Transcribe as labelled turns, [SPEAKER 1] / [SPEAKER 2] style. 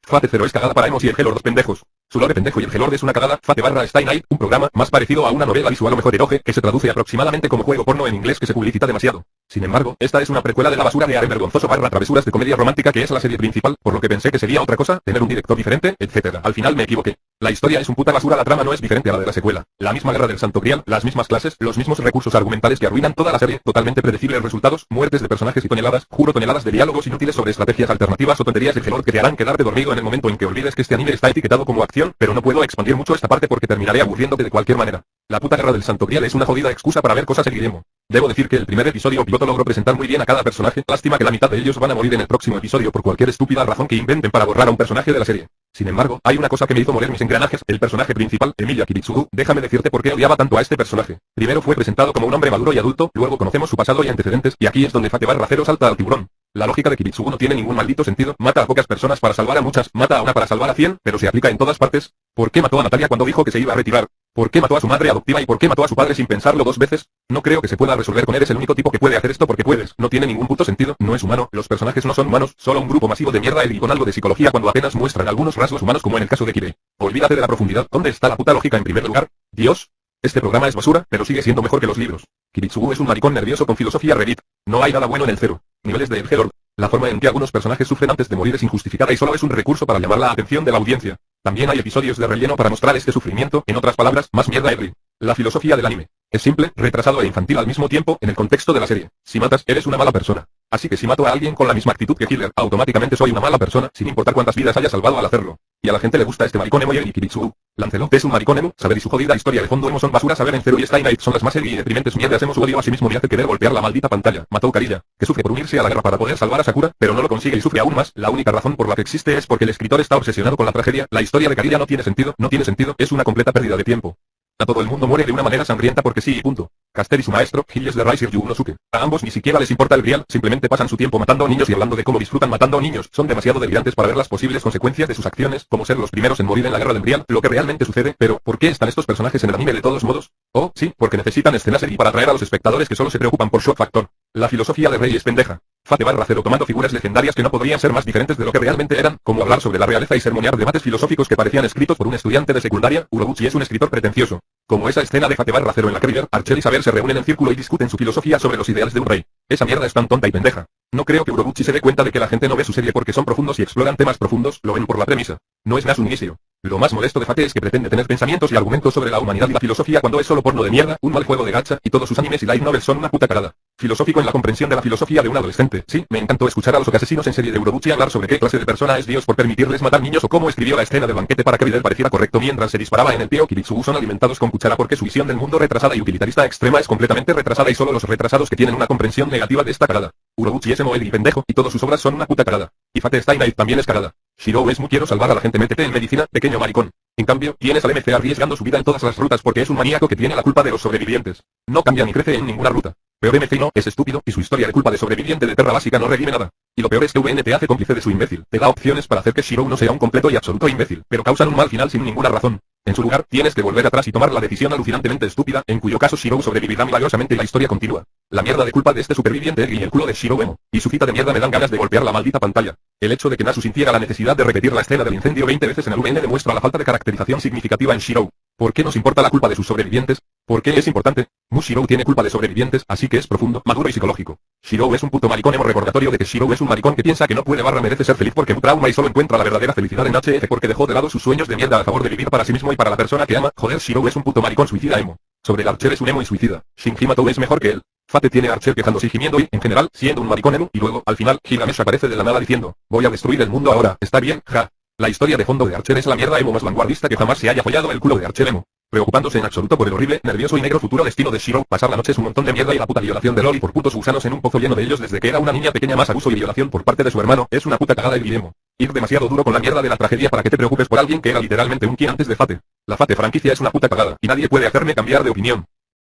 [SPEAKER 1] Fate 0 es cagada para emos y el G-Lord pendejos. Su lore pendejo y el G-Lord es una cagada. Fate barra Stay Night, un programa más parecido a una novela visual o mejor eroge, que se traduce aproximadamente como juego porno en inglés que se publicita demasiado. Sin embargo, esta es una precuela de la basura de Are vergonzoso barra travesuras de comedia romántica que es la serie principal, por lo que pensé que sería otra cosa, tener un director diferente, etc. Al final me equivoqué. La historia es un puta basura, la trama no es diferente a la de la secuela. La misma guerra del Santo Grial, las mismas clases, los mismos recursos argumentales que arruinan toda la serie, totalmente predecibles resultados, muertes de personajes y toneladas, juro toneladas de diálogos inútiles sobre estrategias alternativas o tonterías de G-Lord que te harán quedarte dormido en el momento en que olvides que este anime está etiquetado como acción, pero no puedo expandir mucho esta parte porque terminaré aburriéndote de cualquier manera. La puta guerra del Santo Grial es una jodida excusa para ver cosas en Guillermo. Debo decir que el primer episodio piloto logró presentar muy bien a cada personaje, lástima que la mitad de ellos van a morir en el próximo episodio por cualquier estúpida razón que inventen para borrar a un personaje de la serie. Sin embargo, hay una cosa que me hizo mover mis engranajes, el personaje principal, Emilia Kiritsugu. Déjame decirte por qué odiaba tanto a este personaje. Primero fue presentado como un hombre maduro y adulto, luego conocemos su pasado y antecedentes, y aquí es donde Fate barra cero salta al tiburón. La lógica de Kiritsugu no tiene ningún maldito sentido, mata a pocas personas para salvar a muchas, mata a una para salvar a 100, pero se aplica en todas partes. ¿Por qué mató a Natalia cuando dijo que se iba a retirar? ¿Por qué mató a su madre adoptiva y por qué mató a su padre sin pensarlo dos veces? No creo que se pueda resolver con él, es el único tipo que puede hacer esto porque puedes, no tiene ningún puto sentido, no es humano, los personajes no son humanos, solo un grupo masivo de mierda y con algo de psicología cuando apenas muestran algunos rasgos humanos como en el caso de Kirei. Olvídate de la profundidad, ¿dónde está la puta lógica en primer lugar? Dios. Este programa es basura, pero sigue siendo mejor que los libros. Kiritsugu es un maricón nervioso con filosofía Reddit. No hay nada bueno en el cero. Niveles de G-Lord. La forma en que algunos personajes sufren antes de morir es injustificada y solo es un recurso para llamar la atención de la audiencia. También hay episodios de relleno para mostrar este sufrimiento, en otras palabras, más mierda every. La filosofía del anime. Es simple, retrasado e infantil al mismo tiempo, en el contexto de la serie. Si matas, eres una mala persona. Así que si mato a alguien con la misma actitud que Hitler, automáticamente soy una mala persona, sin importar cuántas vidas haya salvado al hacerlo. Y a la gente le gusta este maricón emo y Kiritsugu. Lancelot es un maricón emo, Saber y su jodida historia de fondo emo son basura, Saber en Zero y Stay Night son las más heavy y deprimentes mierdas emo, su odio a sí mismo me hace querer golpear la maldita pantalla. Mató Karilla, que sufre por unirse a la guerra para poder salvar a Sakura, pero no lo consigue y sufre aún más. La única razón por la que existe es porque el escritor está obsesionado con la tragedia. La historia de Karilla no tiene sentido, es una completa pérdida de tiempo. A todo el mundo muere de una manera sangrienta porque sí y punto. Caster y su maestro, Gilles de Rice y Yunosuke. A ambos ni siquiera les importa el grial, simplemente pasan su tiempo matando niños y hablando de cómo disfrutan matando niños. Son demasiado delirantes para ver las posibles consecuencias de sus acciones, como ser los primeros en morir en la guerra del grial, lo que realmente sucede, pero ¿por qué están estos personajes en el anime de todos modos? Oh, sí, porque necesitan escenas y para atraer a los espectadores que solo se preocupan por shock factor. La filosofía de Rey es pendeja. Fate barra cero tomando figuras legendarias que no podrían ser más diferentes de lo que realmente eran, como hablar sobre la realeza y sermonear debates filosóficos que parecían escritos por un estudiante de secundaria. Urobuchi es un escritor pretencioso. Como esa escena de Fate barra cero en la que River, Archer y Saber se reúnen en círculo y discuten su filosofía sobre los ideales de un rey. Esa mierda es tan tonta y pendeja. No creo que Urobuchi se dé cuenta de que la gente no ve su serie porque son profundos y exploran temas profundos, lo ven por la premisa. No es más un inicio. Lo más molesto de Fate es que pretende tener pensamientos y argumentos sobre la humanidad y la filosofía cuando es solo porno de mierda, un mal juego de gacha, y todos sus animes y light novels son una puta carada. Filosófico en la comprensión de la filosofía de un adolescente. Sí, me encantó escuchar a los asesinos en serie de Urobuchi hablar sobre qué clase de persona es Dios por permitirles matar niños o cómo escribió la escena del banquete para que Videl pareciera correcto mientras se disparaba en el pie. Kiritsugu son alimentados con cuchara porque su visión del mundo retrasada y utilitarista extrema es completamente retrasada y solo los retrasados que tienen una comprensión negativa de esta carada. Urobuchi es emo y pendejo, y todas sus obras son una puta carada. Y Fate Stay Night también es carada. Shirou es muy quiero salvar a la gente, métete en medicina, pequeño maricón. En cambio, tienes al MC arriesgando su vida en todas las rutas porque es un maníaco que tiene la culpa de los sobrevivientes. No cambia ni crece en ninguna ruta. Peor MC no, es estúpido, y su historia de culpa de sobreviviente de Terra Básica no redime nada. Y lo peor es que VN te hace cómplice de su imbécil. Te da opciones para hacer que Shirou no sea un completo y absoluto imbécil, pero causan un mal final sin ninguna razón. En su lugar, tienes que volver atrás y tomar la decisión alucinantemente estúpida, en cuyo caso Shirou sobrevivirá milagrosamente y la historia continúa. La mierda de culpa de este superviviente y el culo de Shirou emo. Y su cita de mierda me dan ganas de golpear la maldita pantalla. El hecho de que Nasu sintiera la necesidad de repetir la escena del incendio 20 veces en el VN demuestra la falta de caracterización significativa en Shirou. ¿Por qué nos importa la culpa de sus sobrevivientes? ¿Por qué es importante? Shirou tiene culpa de sobrevivientes, así que es profundo, maduro y psicológico. Shirou es un puto maricón emo, recordatorio de que Shirou es un maricón que piensa que no puede barra merece ser feliz porque un trauma y solo encuentra la verdadera felicidad en HF porque dejó de lado sus sueños de mierda a favor de vivir para sí mismo y para la persona que ama. Joder, Shirou es un puto maricón suicida emo. Sobre el Archer es un emo y suicida. Shinji Matou es mejor que él. Fate tiene a Archer quejándose y gimiendo y, en general, siendo un maricón emo, y luego, al final, Gilgamesh aparece de la nada diciendo, voy a destruir el mundo ahora, está bien, ja. La historia de fondo de Archer es la mierda emo más vanguardista que jamás se haya follado el culo de Archer emo. Preocupándose en absoluto por el horrible, nervioso y negro futuro destino de Shirou, pasar la noche es un montón de mierda y la puta violación de Loli por putos gusanos en un pozo lleno de ellos desde que era una niña pequeña, más abuso y violación por parte de su hermano, es una puta cagada el Guillermo. Ir demasiado duro con la mierda de la tragedia para que te preocupes por alguien que era literalmente un quien antes de Fate. La Fate franquicia es una puta cagada, y nadie puede hacerme cambiar de opinión.